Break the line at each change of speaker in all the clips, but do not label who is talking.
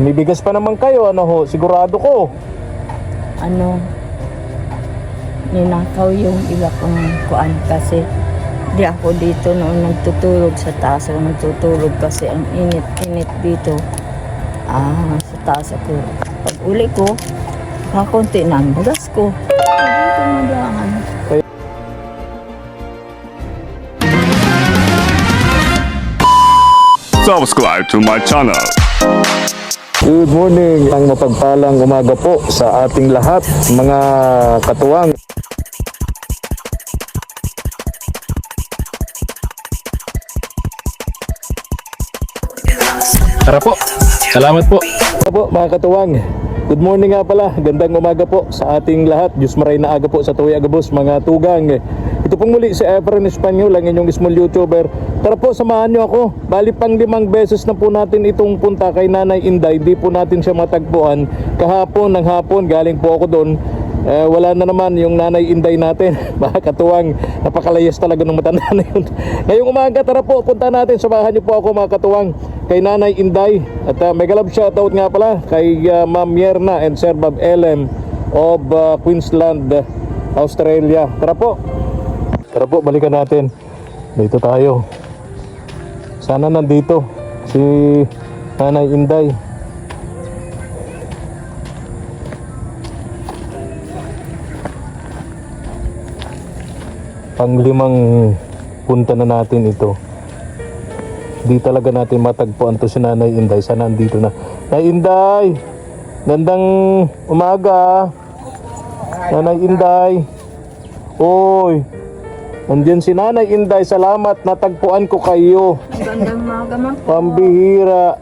May bigas pa naman kayo, ano ho, sigurado ko.
Ano, ninakaw yung iba kong kuan kasi di ako dito noon nagtutulog sa taas ako nagtutulog kasi ang init-init dito. Sa taas ako. Pag uli ko, kakunti na ang bigas ko. Dito madahan.
Subscribe to my channel.
Good morning, ang mapagpalang umaga po sa ating lahat, mga katuwang. Tara po, salamat po. Tara po mga katuwang, good morning nga pala, gandang umaga po sa ating lahat. Diyos maray na aga po sa tuwi agabos mga tugang. Ito pong muli si Efren Espanyol, ang inyong small YouTuber. Tara po, samahan nyo ako. Bali pang 5 beses na po natin itong punta kay Nanay Inday. Di po natin siya matagpuan. Kahapon ng hapon, galing po ako doon. Wala na naman yung Nanay Inday natin. Mga katuwang, napakalayas talaga ng matanda na yun. Ngayong umaga, tara po, punta natin. Samahan nyo po ako mga katuwang kay Nanay Inday. At mega love shoutout nga pala kay Ma'am Yerna and Sir Bob Elem of Queensland, Australia. Tara po. Tara po, balikan natin. Dito tayo. Sana nandito si Nanay Inday. Pang-5 punta na natin ito. Di talaga natin matagpuan to si Nanay Inday. Sana nandito na. Nanay Inday! Gandang umaga! Nanay Inday! Oy! Nandiyan si Nanay Inday, salamat, natagpuan ko kayo.
Magandang umaga man po.
Pambihira.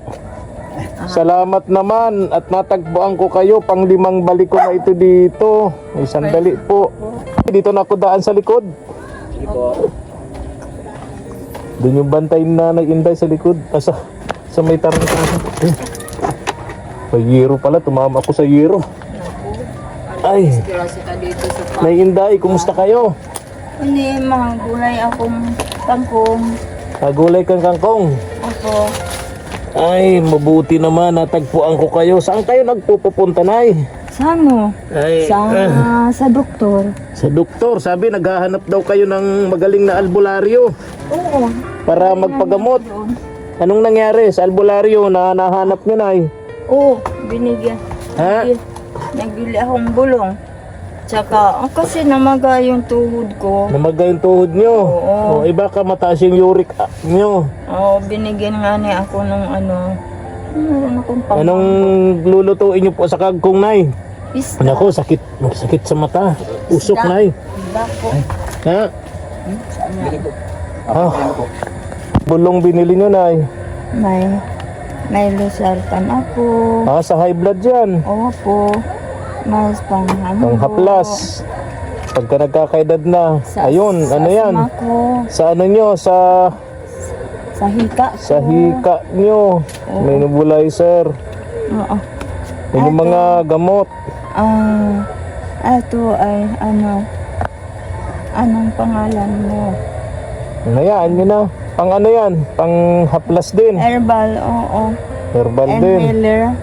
Salamat naman at natagpuan ko kayo. Pang-5 balik ko na ito dito. May sandali po. Dito na ako daan sa likod. Doon yung bantay ni Nanay Inday sa likod. Sa may tarangkahan. May yero pala, tumama ako sa yero. Ay, Nanay Inday, kumusta kayo?
Hindi, mga gulay akong kangkong.
Gulay kang kangkong.
Ako,
Ay, mabuti naman, natagpuan ko kayo. Saan kayo nagpupunta, Nay?
sa ano?
Ay,
Sa doktor.
sa doktor, sabi naghahanap daw kayo ng magaling na albularyo
Oo.
para magpagamot. Anong nangyari sa albularyo na nahanap nyo, Nay?
Oo, binigyan.
Ha?
Nagbili akong bulong. Tsaka, kasi namaga yung tuhod ko.
Namagay yung tuhod nyo.
Oo.
O, iba ka mataas yung uric nyo.
Oo, binigyan nga niya ako ng meron akong pang...
Anong lulutuin nyo po sa kagkong, Nay?
Isda.
Naku, sakit sa mata. Usok,
Isda.
Nay.
Bako.
Ha? Ah, bulong binili nyo, Nay.
May losartan ako.
Sa high blood yan.
Opo. Mas
Panghaplas. Pagka nagkakaedad na.
Sa-
Ayun,
sa
ano yan?
asma ko,
Sa ano nyo?
sa hika ko.
Sa hika nyo. May nebulizer.
Oo.
May mga gamot.
Ito ay anong pangalan mo?
Hayaan nyo na. Pang ano yan? Pang haplas din.
Herbal, oo.
Herbal din.
Inhaler.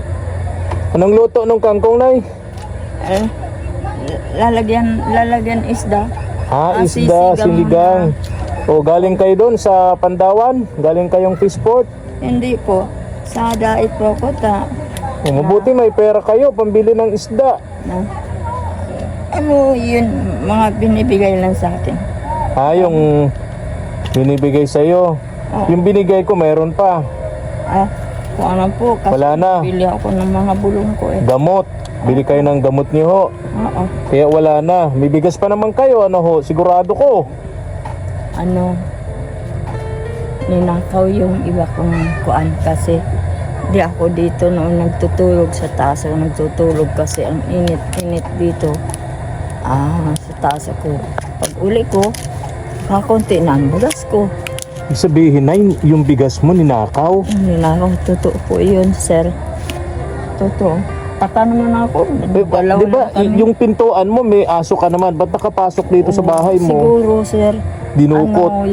Anong luto nung kangkong, Nay?
Lalagyan isda.
Isda, sinigang. O, galing kayo doon sa Pandawan? Galing kayong fishport?
Hindi po. Sa dait po ko
Mabuti may pera kayo, pambili ng isda.
yun, mga binibigay lang sa akin.
Yung binibigay sa'yo. Yung binigay ko, mayroon pa.
Kung ano po, kasi
Wala na.
bili ako ng mga bulong ko
Gamot. Bili kayo ng gamot niyo ho.
Oo.
Kaya wala na. May bigas pa naman kayo, ano ho, sigurado ko.
Ninakaw yung iba kong kuan kasi di ako dito noon nagtutulog sa taas ako nagtutulog kasi ang init-init dito. Sa taas ako. Pag uli ko, kakunti na ang bigas ko.
Ibig sabihin na yung bigas mo ninakaw.
Ninakaw, totoo po yun, sir. Totoo. Taka naman ako. Galaw
Di ba,
na kami.
yung pintuan mo may aso ka naman. Ba't nakapasok dito sa bahay mo?
Siguro, sir.
Dinukot.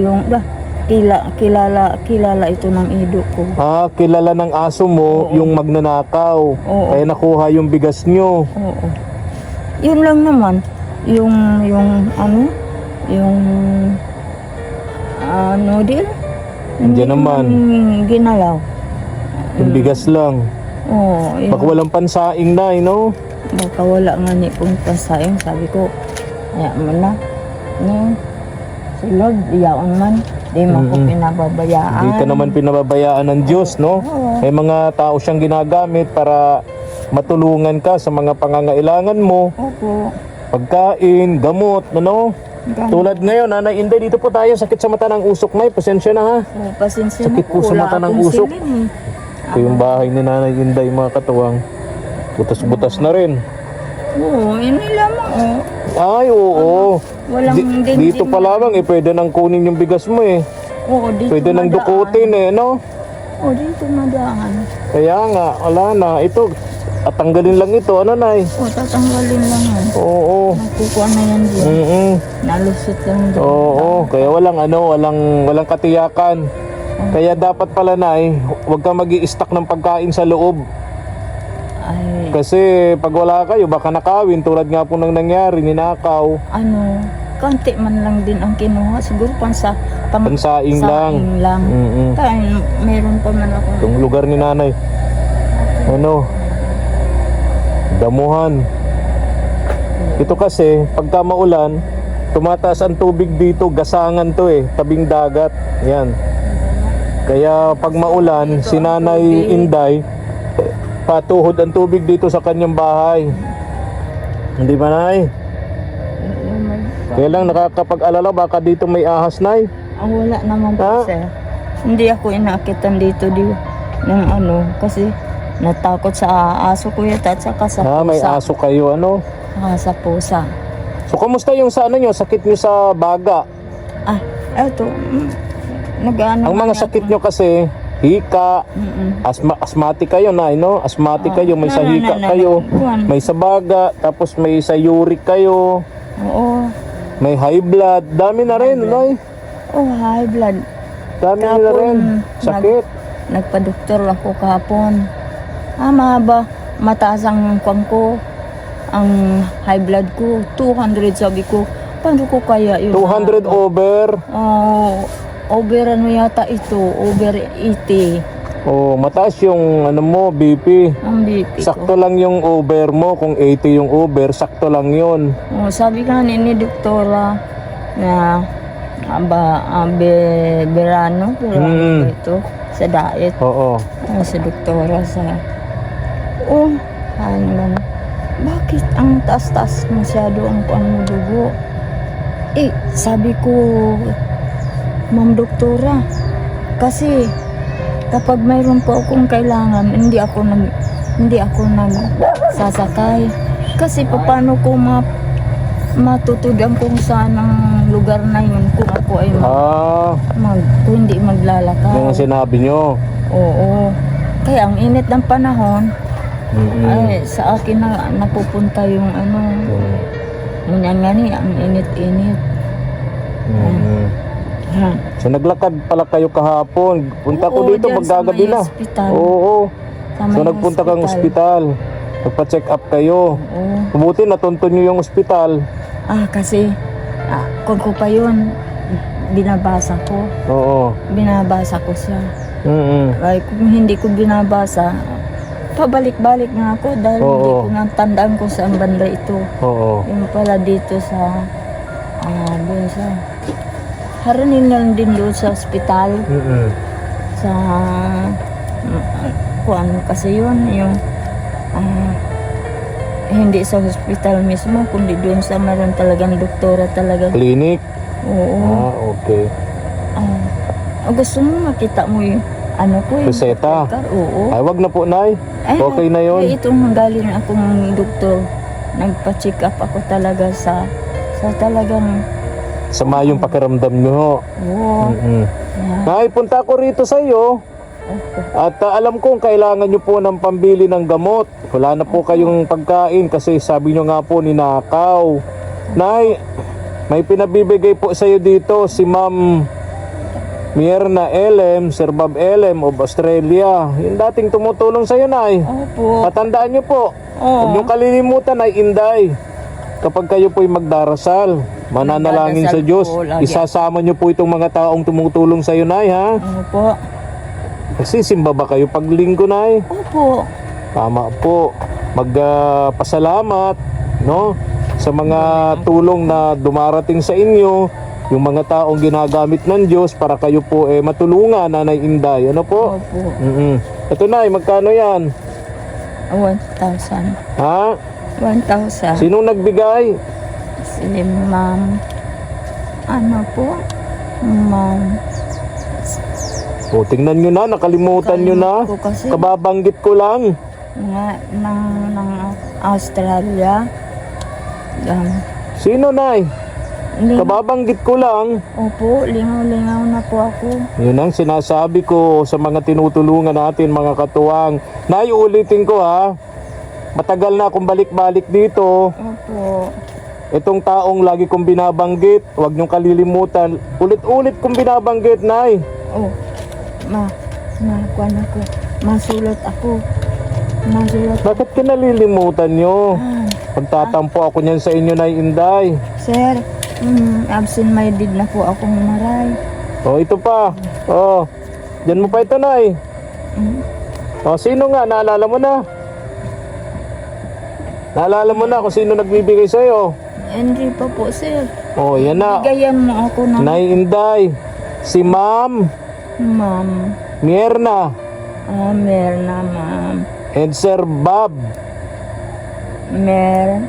kilala ito ng ido ko.
Ah, kilala ng aso mo yung magnanakaw.
Oo.
Kaya nakuha yung bigas nyo.
Oo. Yun lang naman. Yung din.
Nandiyan naman.
Ginalaw.
Yung bigas lang.
Oo. Yun.
Baka walang pansaing na, no?
Baka wala nga ni kung pasaing. Sabi ko, kaya mo na. No? Si Lord, iyaon man. Di mo ko pinababayaan.
Hindi ka naman pinababayaan ng Diyos, no?
Oo.
May mga tao siyang ginagamit para matulungan ka sa mga pangangailangan mo.
Opo.
Pagkain, gamot, ano?
Gamot.
Tulad ngayon, Nanay Inday, dito po tayo. Sakit sa mata ng usok, Nay. Pasensya na, ha?
Oh, pasensya
Sakit
na
po sa
wala
mata ng
akong
usok.
silin,
Ito yung bahay ni Nanay Inday, mga katuwang. Butas-butas na rin.
Oo, yun lamang. Oh.
Ay, oo.
Walang
Dito pa lamang, pwede nang kunin yung bigas mo, eh.
Oo, dito
Pwede nang
madaan.
dukutin, no?
Oo, dito madaan.
Kaya nga, wala na. Ito, at tanggalin lang ito, ano, Nay?
Oo, tatanggalin lang yan.
Oo.
Nagkukuha na yan dyan. Nalusot lang dyan.
Oo, kaya walang katiyakan. Kaya dapat pala, Nay, huwag ka mag-i-stack ng pagkain sa loob.
Ay,
Kasi pag wala kayo, baka nakawin tulad nga po nang nangyari, ninakaw.
konti man lang din ang kinuha. Siguro
Pansaing lang.
saing lang. Kaya meron pa man ako.
Itong lugar ni Nanay, ano, damuhan. Ito kasi, pagka maulan, tumataas ang tubig dito, gasangan to tabing dagat. Yan. Kaya pag maulan, si Nanay Inday, patuhod ang tubig dito sa kanyang bahay. Hindi ba, Nay? Kaya lang nakakapag-alala, baka dito may ahas, Nay.
Wala naman
Ha?
po, sir. Hindi ako inakitan dito ng kasi natakot sa aso ko yata at saka sa pusa.
May aso kayo, ano?
Sa pusa.
So, kamusta yung sa nyo, sakit nyo sa baga?
Eto, nag-ano.
Ang mga sakit nyo kasi, hika, asthmatic kayo, Nay, no? Asthmatic kayo, may sa hika kayo, may sa baga, tapos may sa uric kayo,
Oo.
may high blood, dami na rin, Nay.
Oh, high blood.
Dami na
Kahapon,
rin, sakit.
Nagpa-doktor ako kahapon. Mahaba, mataas ang kwan ko. Ang high blood ko, 200 sabi ko. Paano ko kaya yun?
200 over.
Over ano yata ito? Over 80.
Oh, mataas yung ano mo, BP.
Ang BP
Sakto
ko.
lang yung over mo, kung 80 yung over, sakto lang yun.
Sabi ka ni doktora na berano ito sa diet.
Oo.
Sa doktora sa lang. Bakit ang taas-taas masyado ang dugo? Sabi ko, Ma'am Doktora, kasi kapag mayroon po akong kailangan, hindi ako nagsasakay. Kasi paano ko matutudan kung saan ang lugar na yun kung ako ay kung hindi maglalakad.
Yung sinabi nyo.
Oo. Kaya ang init ng panahon, ay sa akin na napupunta yung Ganyan nga ni, ang init-init.
So naglakad pala kayo kahapon. Punta ko
Oo,
dito,
dyan sa
maggagabi
may
na.
ospital.
Oo.
Sa
So
may
nagpunta kang ospital. Nagpa-check up kayo.
Oo.
Mabuti natuntun nyo yung ospital.
Kasi, kung ko pa yun, binabasa ko.
Oo.
Binabasa ko siya. Ay, kung hindi ko binabasa, pabalik-balik nga ako dahil hindi ko natandaan kung saan banda ito.
Oo.
Yung pala dito sa, doon sa, haranin lang din doon sa ospital. Sa, kuan kasi yun, yung, hindi sa hospital mismo, kundi doon sa meron talagang doktora talaga.
Clinic?
Oo.
Okay.
Gusto mo makita mo yung
Reseta?
Oo.
Ay, wag na po, Nay. Okay na yun.
Itong galing akong doktor, nagpa-check up ako talaga sa talagang,
Sama yung pakiramdam nyo.
oo.
Nay, punta ko rito sa iyo. At alam kong kailangan nyo po ng pambili ng gamot. Wala na po kayong pagkain kasi sabi nyo nga po ninakaw. Nay, may pinabibigay po sa iyo dito si Ma'am Mierna Elem, Sir Bob Elem of Australia. Yung dating tumutulong sa'yo, Nay.
Opo.
Patandaan niyo po.
Oo.
Huwag niyong kalilimutan, Nay Inday. Kapag kayo po'y magdarasal, mananalangin sa
Magdarasal
Diyos,
po lagi.
isasama niyo po itong mga taong tumutulong sa'yo, Nay, ha?
Opo.
Nagsisimba ba kayo pag linggo, Nay?
Opo.
Tama po. Magpasalamat, no? Sa mga tulong na dumarating sa inyo, yung mga taong ginagamit ng Diyos para kayo po matulungan, Nanay Inday. Ano po?
Opo.
Ito, Nay, magkano yan?
1,000.
Ha?
1,000.
Sinong nagbigay?
Si Ma'am. Ano po? Ma'am.
O, tingnan nyo na, nakalimutan nyo na.
Ko kasi
Kababanggit ko lang.
ng Australia.
Sino, Nay?
Lingaw.
Kababanggit ko lang.
Opo, lingaw-lingaw na po ako.
Yun ang sinasabi ko sa mga tinutulungan natin, mga katuwang. Nay, ulitin ko ha. Matagal na akong balik-balik dito.
Opo.
Itong taong lagi kong binabanggit, huwag niyong kalilimutan. Ulit-ulit kong binabanggit, Nay.
Oh, kuwan ako. Masulat ako. Masulat.
Bakit kinalilimutan niyo? Pagtatampo ako niyan sa inyo, Nay Inday.
Sir, absent-minded na po akong maray.
O, ito pa. O, dyan mo pa ito, Nay. O, sino nga? Naalala mo na? Naalala mo na kung sino nagbibigay sa'yo?
Hindi pa po, sir.
O, yan na.
Bigayan mo ako ng
Nay Inday. Si Ma'am
ma'am.
Mierna
Merna, ma'am.
and Sir Bob.
Merna.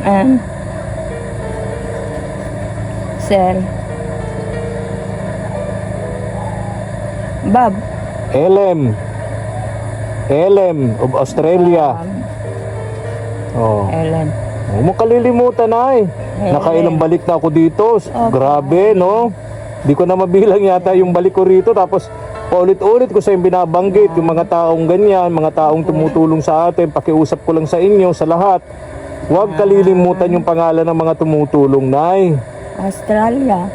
And Sir Bob.
Elem of Australia. Oh.
Ellen.
Huwag mo kalilimutan, Nay. Nakailang balik na ako dito. Grabe, no? Di ko na mabilang yata yung balik ko rito. Tapos paulit-ulit ko sa yung binabanggit, yung mga taong ganyan, mga taong tumutulong sa atin. Pakiusap ko lang sa inyo, sa lahat. Huwag kalilimutan yung pangalan ng mga tumutulong, Nay.
Australia.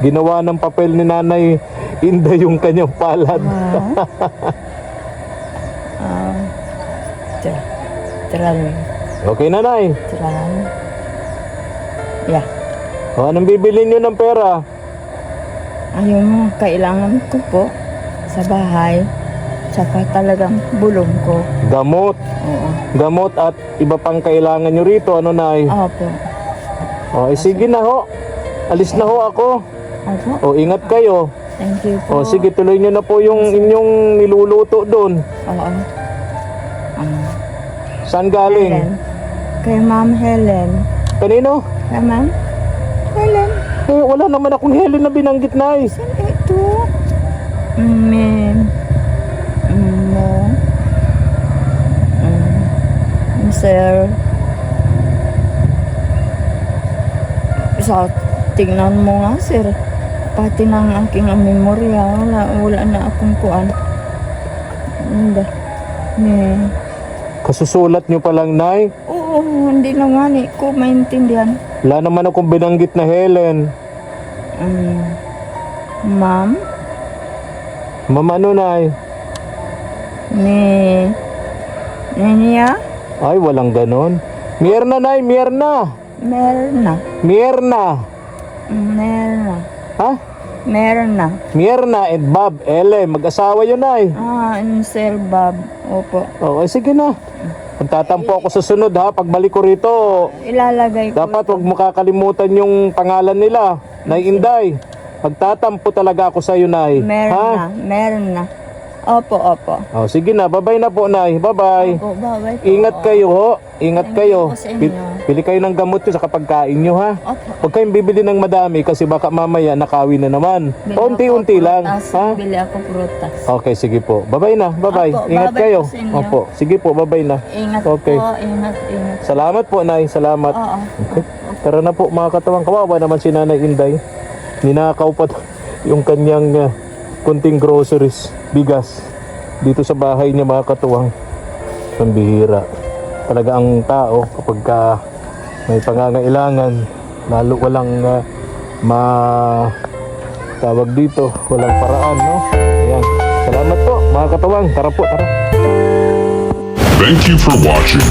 Ginawa ng papel ni Nanay Inday yung kanyang palad. Okay na, Nay.
Yeah.
O, anong bibili nyo ng pera?
Ayun, kailangan ko po sa bahay. Tsaka talagang bulong ko.
Gamot.
Oo.
Gamot at iba pang kailangan nyo rito. Ano, Nay?
Opo.
O, sige na ho. Alis na ho ako.
Opo.
O, ingat kayo.
Thank you po.
O, sige, tuloy nyo na po yung inyong niluluto doon.
Oo.
Saan galing?
Helen. Kay Ma'am Helen.
Kanino?
Kay Ma'am Helen.
Eh, wala naman akong Helen na binanggit, Nay.
Saan ito? Sir. Tingnan mo nga, sir. Pati ng aking memorya, wala na akong kuan.
Kasusulat nyo pa lang, Nay.
Oo, hindi naman ko maintindihan.
Wala naman akong binanggit na Helen.
Ma'am,
Ma'am, ano, Nay?
Niya?
Ay, walang ganon. Mierna, Nay, Mierna.
Merna.
Ha?
Merna.
Mierna and Bob, mag-asawa yun, Nay.
Sir Bob. Opo.
Okay, sige na. Pagtatampo ako sa sunod, ha. Pagbalik ko rito,
Ilalagay ko.
dapat wag mo kakalimutan yung pangalan nila, Nay Inday. Pagtatampo talaga ako sa iyo, Nay.
Merna. Opo.
Oh, sige na, bye-bye na po, Nay. Bye-bye.
Opo, bye-bye po.
Ingat kayo, ho. Ingat
Thank
kayo.
you po sa inyo.
Bili kayo ng gamot nyo sa pagkain nyo, ha.
Opo.
Huwag kayong bibili ng madami kasi baka mamaya nakawin na naman.
Bili
Unti-unti
ako
lang,
prutas.
ha.
Bili ako prutas.
Okay, sige po. Bye-bye na. Bye-bye.
Opo,
Ingat
bye-bye
kayo.
po sa inyo.
Opo. Sige po, bye-bye na.
Ingat
Okay.
po. Ingat.
Salamat po, Nay. Salamat.
Oo.
Okay. Tara na po, mga katawang. Kawawa naman si Nanay Inday. Ninakaw pa yung kanyang kunting groceries, bigas, dito sa bahay niya, mga katuwang. Pambihira. talaga ang tao kapag may pangangailangan, lalo walang tawag dito, walang paraan, no? Ayan. Salamat po mga katuwang. Tara po, tara.
Thank you for watching.